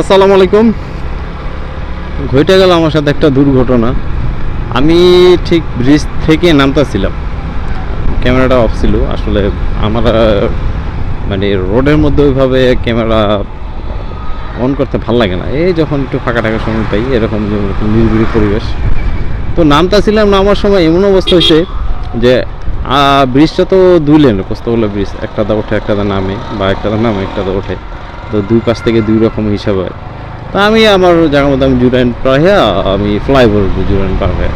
আসসালামু আলাইকুম। ঘটে গেল আমার সাথে একটা দুর্ঘটনা। আমি ঠিক ব্রিজ থেকে নামতেছিলাম, ক্যামেরাটা অফ ছিল। আসলে আমার মানে রোডের মধ্যে ওইভাবে ক্যামেরা অন করতে ভাল লাগে না। এই যখন একটু ফাঁকা টাকা সময় পাই, এরকম নিরিবিলি পরিবেশ, তো নামতেছিলাম। নামার সময় এমন অবস্থা হয়েছে যে ব্রিজটা তো দুই লেনের পোস্তগোলা ব্রিজ, একটা দা ওঠে একটা দা নামে, বা একটা দা নামে একটা দা ওঠে, তো দুই পাশ থেকে দুই রকম হিসাব হয়। তা আমি আমার জায়গার মধ্যে আমি জুরাইন পার হয়ে আমি ফ্লাইওভার জুরাইন পার হয়ে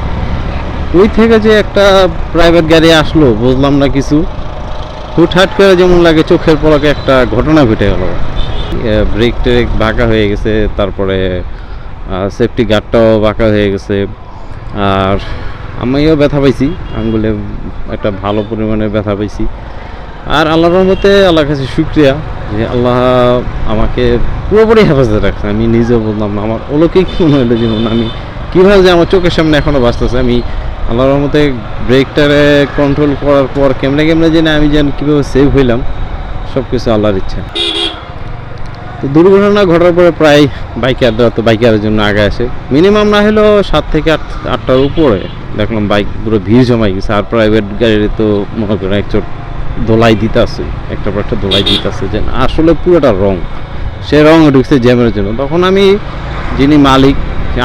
ওই থেকে যে একটা প্রাইভেট গাড়ি আসলো বুঝলাম না কিছু, হুটহাট করে যেমন লাগে চোখের পলকে একটা ঘটনা ঘটে গেল। ব্রেক টেক বাঁকা হয়ে গেছে, তারপরে সেফটি গার্ডটাও বাঁকা হয়ে গেছে, আর আমিও ব্যথা পাইছি, আঙ্গুলে একটা ভালো পরিমাণে ব্যথা পাইছি। আর আল্লাহর রহমতে, আল্লাহর কাছে শুকরিয়া যে আল্লাহ আমাকে পুরোপুরি হেফাজতে রাখছে। আমি নিজেও বললাম না, আমার অলৌকিক মনে হলো যেমন আমি কীভাবে যে আমার চোখের সামনে এখনও বাঁচতেছে। আমি আল্লাহর রহমতে ব্রেকটারে কন্ট্রোল করার পর কেমনে কেমনে যে আমি যেন কীভাবে সেভ হইলাম, সব কিছু আল্লাহর ইচ্ছা। তো দুর্ঘটনা ঘটার পরে প্রায় বাইকাররা তো বাইকারের জন্য আগে আসে, মিনিমাম না হলেও 7 থেকে 8টার উপরে দেখলাম বাইক পুরো ভিড় জমাই গেছে। আর প্রাইভেট গাড়ি তো মনে করেন একচোট দোলাই দিতে আসে, একটা পর একটা দোলাই দিতে আসে, যে আসলে পুরোটা রং, সে রং ঢুকছে জ্যামের জন্য। তখন আমি যিনি মালিক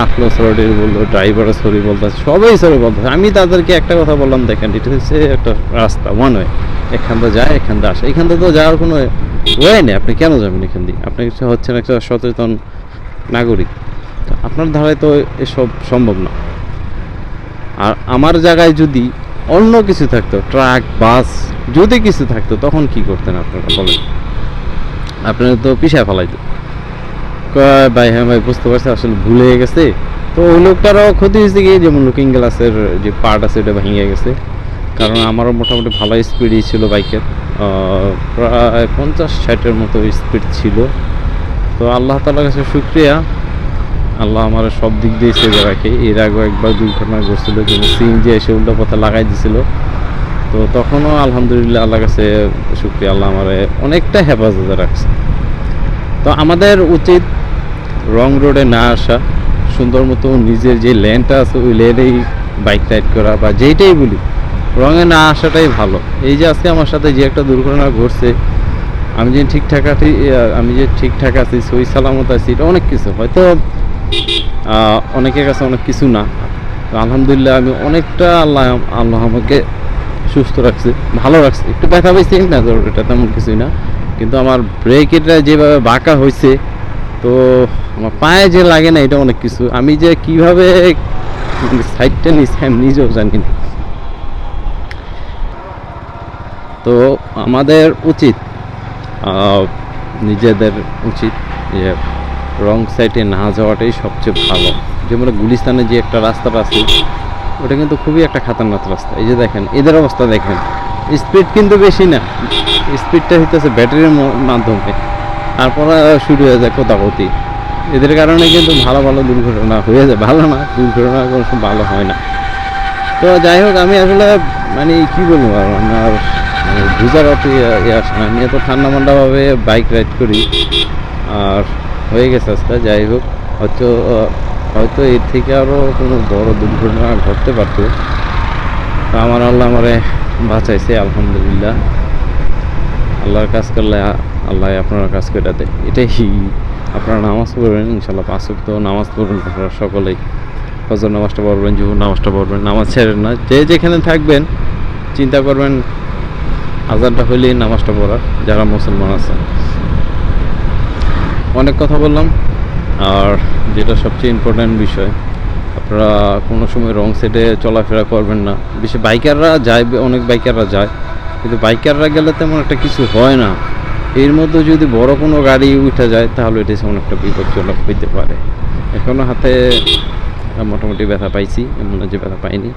আসলো, সরি বললো, ড্রাইভারও সরি বলতেছে, সবাই সরি বলতেছে। আমি তাদেরকে একটা কথা বললাম, দেখেন এটা হচ্ছে একটা রাস্তা, ওয়ান ওয়ে, এখান থেকে যায় এখান থেকে আসে, এখান থেকে তো যাওয়ার কোনো ওয়ে নেই, আপনি কেন যাবেন এখান দিয়ে? আপনি হচ্ছেন একটা সচেতন নাগরিক, আপনার ধারায় তো এসব সম্ভব না। আর আমার জায়গায় যদি অন্য কিছু থাকতো, ট্রাক বাস যদি কিছু থাকতো, তখন কি করতেন আপনারা বলেন? আপনারা তো পিছায় ফেলাইতো। ভাই হ্যাঁ ভাই, বুঝতে পারছি আসলে ভুল হয়ে গেছে। তো ওই লোকটারও ক্ষতি হয়েছে গিয়ে, যেমন লুকিং গ্লাসের যে পার্ট আছে এটা ভেঙে গেছে। কারণ আমারও মোটামুটি ভালো স্পিডই ছিল বাইকের, প্রায় 50-60-এর মতো স্পিড ছিল। তো আল্লাহ তাআলার কাছে শুকরিয়া, আল্লাহ আমার সব দিক দিয়ে সেভে রাখে। এর আগেও একবার দুর্ঘটনা ঘটছিল, যেমন সিএনজি এসে উল্টো পথে লাগাই দিছিল। তো তখনও আলহামদুলিল্লাহ আল্লাহর কাছে শুকরিয়া, আল্লাহ আমার অনেকটা হেফাজতে রাখছে। তো আমাদের উচিত রং রোডে না আসা, সুন্দর মতো নিজের যে লেনটা আছে ওই লেনেই বাইক রাইড করা, বা যেইটাই বলি, রঙে না আসাটাই ভালো। এই যে আজকে আমার সাথে যে একটা দুর্ঘটনা ঘটছে, আমি যে ঠিকঠাক আছি, সহি সালামত আছি, এটা অনেক কিছু, হয়তো অনেকের কাছে অনেক কিছু না। তো আলহামদুলিল্লাহ আমি অনেকটা আল্লাহ আমাকে সুস্থ রাখছে, ভালো রাখছে। একটু ব্যথা পাইছি না, এটা তেমন কিছুই না, কিন্তু আমার ব্রেকেটা যেভাবে বাঁকা হয়েছে, তো আমার পায়ে যে লাগে না, এটা অনেক কিছু। আমি যে কিভাবে সাইডটা নিচ্ছি আমি নিজেও জানি না। তো আমাদের উচিত, নিজেদের উচিত যে রং সাইডে না যাওয়াটাই সবচেয়ে ভালো। যেমন গুলিস্তানে যে একটা রাস্তাটা আছে, ওটা কিন্তু খুবই একটা খাতারনাক রাস্তা। এই যে দেখেন এদের অবস্থা দেখেন, স্পিড কিন্তু বেশি না, স্পিডটা হইতেছে ব্যাটারির মাধ্যমে, তারপরে শুরু হয়ে যায় কোতাকতি। এদের কারণে কিন্তু ভালো ভালো দুর্ঘটনা হয়ে যায়, ভালো না, দুর্ঘটনা কোনো সময় ভালো হয় না। তো যাই হোক, আমি আসলে মানে কী বলবো, আর আমার বুঝার অত আমি এত ঠান্ডা মান্ডাভাবে বাইক রাইড করি, আর হয়ে গেছে আজকে। যাই হোক, হয়তো এর থেকে আরও কোনো বড় দুর্ঘটনা ঘটতে পারত। তা আমার আল্লাহ আমারে বাঁচাইছে, আলহামদুলিল্লাহ। আল্লাহর কাজ করলে আল্লাহ আপনারা কাজ করে দেয়, এটাই। আপনারা নামাজ পড়বেন, ইনশাল্লাহ 5 ওয়াক্ত নামাজ পড়বেন আপনারা সকলেই। ফজর নামাজটা পড়বেন, জুহুর নামাজটা পড়বেন, নামাজ ছেড়েন না। যে যেখানে থাকবেন চিন্তা করবেন আজানটা হইলেই নামাজটা পড়ার, যারা মুসলমান আছেন। অনেক কথা বললাম, আর যেটা সবচেয়ে ইম্পর্ট্যান্ট বিষয়, আপনারা কোনো সময় রং সাইডে চলাফেরা করবেন না। বেশি বাইকাররা যায়, অনেক বাইকাররা যায়, কিন্তু বাইকাররা গেলে তেমন একটা কিছু হয় না। এর মধ্যে যদি বড় কোনো গাড়ি উঠে যায়, তাহলে এটা সেমন একটা বিপজ্জনক হইতে পারে। এখনও হাতে মোটামুটি ব্যথা পাইছি, এমন যে ব্যথা পাইনি।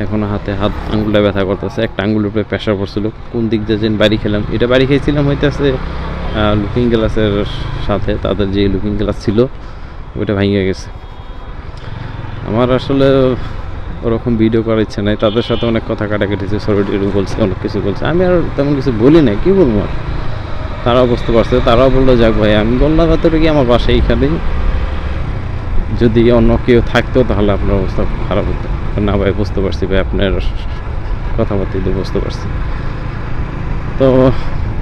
এখনও হাত আঙুলটা ব্যথা করতেছে, একটা আঙুলের উপরে প্রেশার পড়ছিল। কোন দিক দিয়ে যেন বাড়ি খেলাম, এটা বাড়ি খেয়েছিলাম হইতেছে লুকিং গ্লাসের সাথে, তাদের যে লুকিং গ্লাস ছিল ওইটা ভেঙে গেছে। আমার আসলে ওরকম ভিডিও করার ইচ্ছা নাই, তাদের সাথে অনেক কথা কাটাকাটিছে, সরি বলছে, অনেক কিছু বলছে, আমি আর তেমন কিছু বলি না, কী বলবো আর। তারাও বুঝতে পারছে, তারাও বললো যাক ভাই, আমি বললাম এতটুকু আমার বাসায় এইখানেই, যদি অন্য কেউ থাকতো তাহলে আপনার অবস্থা খুব খারাপ হতো। না ভাই, বুঝতে পারছি ভাই, আপনার কথাবার্তা দিয়ে বুঝতে পারছি। তো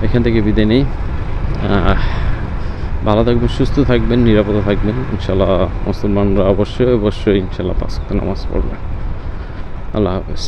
এখান থেকে বিদায় নেই। ভালো থাকবেন, সুস্থ থাকবেন, নিরাপদে থাকবেন ইনশাল্লাহ। মুসলমানরা অবশ্যই অবশ্যই ইনশাল্লাহ 5 ওয়াক্ত নামাজ পড়বেন। আল্লাহ হাফেজ।